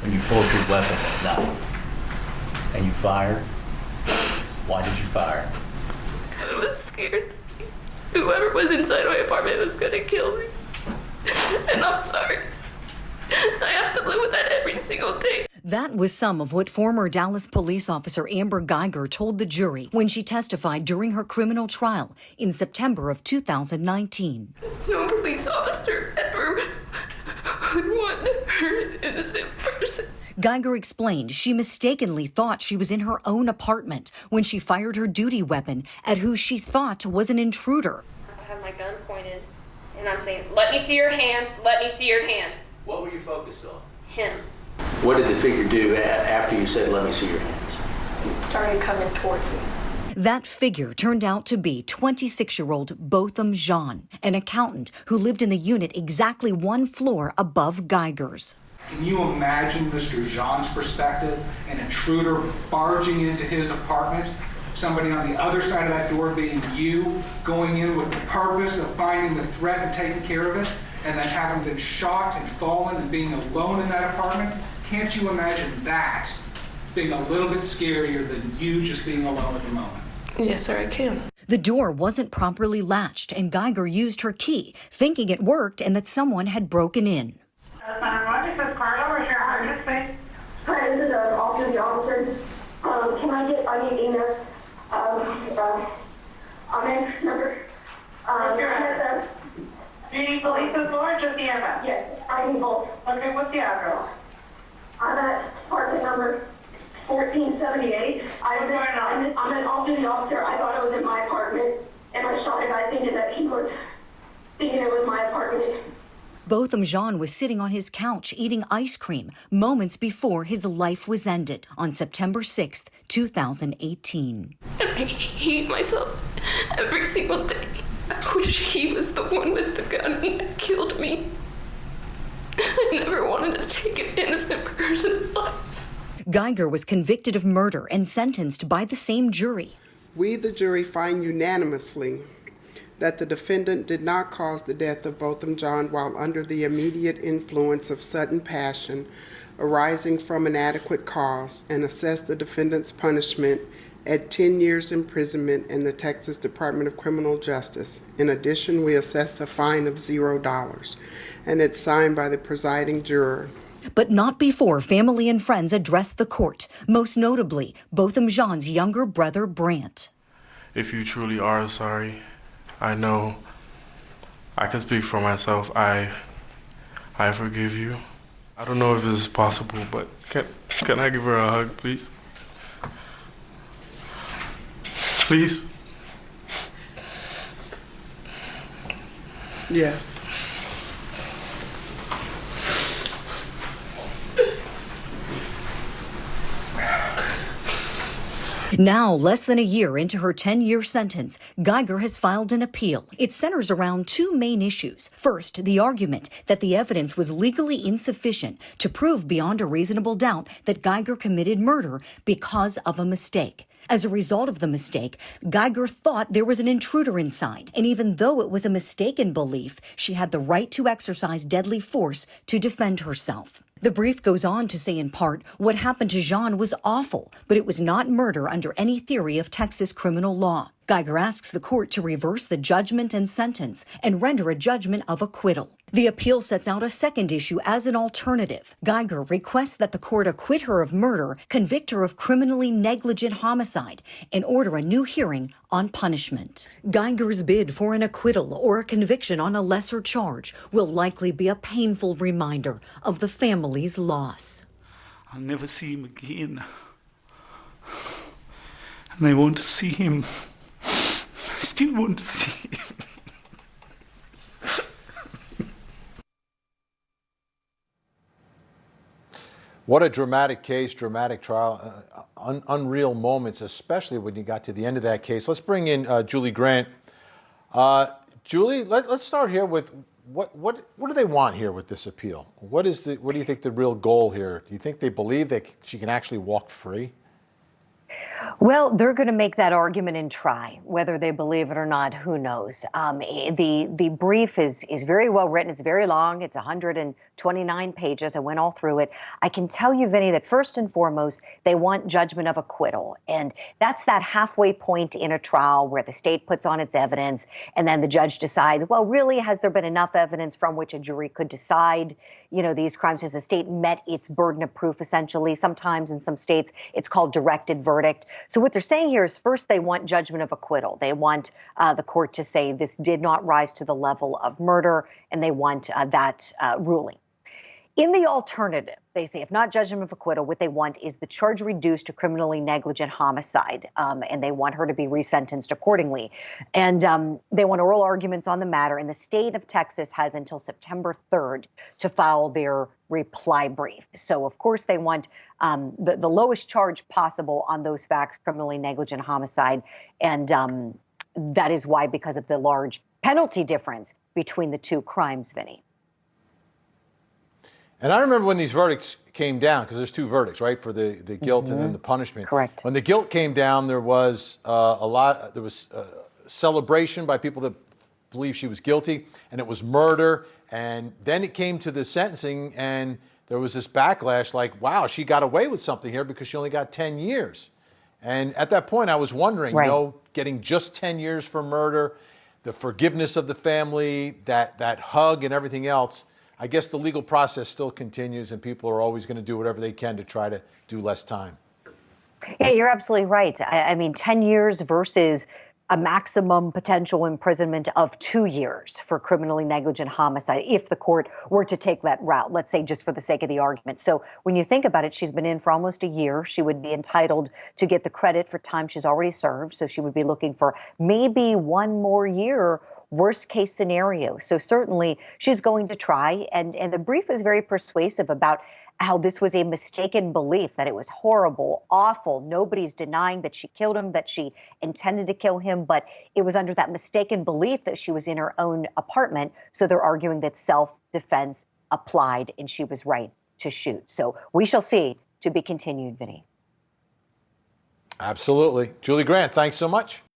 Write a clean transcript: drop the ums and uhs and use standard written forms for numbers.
when you pulled your weapon at night and you fired? Why did you fire? I was scared. Whoever was inside my apartment was gonna kill me. And I'm sorry. I have to live with that every single day. That was some of what former Dallas police officer Amber Guyger told the jury when she testified during her criminal trial in September of 2019. No police officer ever would want to hurt an innocent person. Guyger explained she mistakenly thought she was in her own apartment when she fired her duty weapon at who she thought was an intruder. I have my gun pointed, and I'm saying, let me see your hands, let me see your hands. What were you focused on? Him. What did the figure do after you said, let me see your hands? He started coming towards me. That figure turned out to be 26-year-old Botham Jean, an accountant who lived in the unit exactly one floor above Guyger's. Can you imagine Mr. Jean's perspective, an intruder barging into his apartment, somebody on the other side of that door being you, going in with the purpose of finding the threat and taking care of it, and then having been shot and fallen and being alone in that apartment? Can't you imagine that being a little bit scarier than you just being alone at the moment? Yes, sir, I can. The door wasn't properly latched, and Guyger used her key, thinking it worked and that someone had broken in. This is Carla. We're here. How are you, please? Hi, this is also the officer. Can I need Ina's number? What's your address? Do you need police's or just the address? Yes, I need both. Okay, what's the address? I'm at apartment number 1478. I'm an off-duty officer. I thought it was in my apartment, and I shot a guy thinking that he was thinking it was my apartment. Botham Jean was sitting on his couch eating ice cream moments before his life was ended on September 6th, 2018. I hate myself every single day. I wish he was the one with the gun that killed me. I never wanted to take an innocent person's life. Guyger was convicted of murder and sentenced by the same jury. We, the jury, find unanimously that the defendant did not cause the death of Botham Jean while under the immediate influence of sudden passion arising from an adequate cause, and assess the defendant's punishment at 10 years imprisonment in the Texas Department of Criminal Justice. In addition, we assess a fine of $0, and it's signed by the presiding juror. But not before family and friends addressed the court, most notably Botham Jean's younger brother, Brant. If you truly are sorry, I know I can speak for myself. I forgive you. I don't know if this is possible, but can I give her a hug, please? Please? Yes. Now, less than a year into her 10-year sentence, Guyger has filed an appeal. It centers around two main issues. First, the argument that the evidence was legally insufficient to prove beyond a reasonable doubt that Guyger committed murder because of a mistake. As a result of the mistake, Guyger thought there was an intruder inside, and even though it was a mistaken belief, she had the right to exercise deadly force to defend herself. The brief goes on to say in part, what happened to Jean was awful, but it was not murder under any theory of Texas criminal law. Guyger asks the court to reverse the judgment and sentence and render a judgment of acquittal. The appeal sets out a second issue as an alternative. Guyger requests that the court acquit her of murder, convict her of criminally negligent homicide, and order a new hearing on punishment. Guyger's bid for an acquittal or a conviction on a lesser charge will likely be a painful reminder of the family's loss. I'll never see him again. And I want to see him. I still want to see him. What a dramatic case, dramatic trial, unreal moments, especially when you got to the end of that case. Let's bring in Julie Grant. Julie, let's start here with what do they want here with this appeal? What do you think the real goal here? Do you think they believe that she can actually walk free? Well, they're going to make that argument and try. Whether they believe it or not, who knows? The brief is very well written. It's very long. It's 129 pages. I went all through it. I can tell you, Vinny, that first and foremost, they want judgment of acquittal. And that's that halfway point in a trial where the state puts on its evidence and then the judge decides, well, really, has there been enough evidence from which a jury could decide, these crimes? Has the state met its burden of proof, essentially? Sometimes in some states, it's called directed verdict. So what they're saying here is first, they want judgment of acquittal. They want the court to say this did not rise to the level of murder, and they want that ruling. In the alternative, they say if not judgment of acquittal, what they want is the charge reduced to criminally negligent homicide, and they want her to be resentenced accordingly. And they want oral arguments on the matter, and the state of Texas has until September 3rd to file their reply brief. So, of course, they want the lowest charge possible on those facts, criminally negligent homicide, and that is why, because of the large penalty difference between the two crimes, Vinny. And I remember when these verdicts came down, because there's two verdicts, right, for the guilt and then the punishment. Correct. When the guilt came down, there was there was celebration by people that believe she was guilty, and it was murder. And then it came to the sentencing, and there was this backlash like, wow, she got away with something here because she only got 10 years. And at that point, I was wondering, right, getting just 10 years for murder, the forgiveness of the family, that hug and everything else. I guess the legal process still continues, and people are always going to do whatever they can to try to do less time. Yeah, you're absolutely right. I mean, 10 years versus a maximum potential imprisonment of 2 years for criminally negligent homicide, if the court were to take that route, let's say just for the sake of the argument. So when you think about it, she's been in for almost a year. She would be entitled to get the credit for time she's already served. So she would be looking for maybe one more year, worst case scenario. So certainly she's going to try. And the brief is very persuasive about how this was a mistaken belief, that it was horrible, awful. Nobody's denying that she killed him, that she intended to kill him, but it was under that mistaken belief that she was in her own apartment. So they're arguing that self-defense applied and she was right to shoot. So we shall see. To be continued, Vinny. Absolutely. Julie Grant, thanks so much.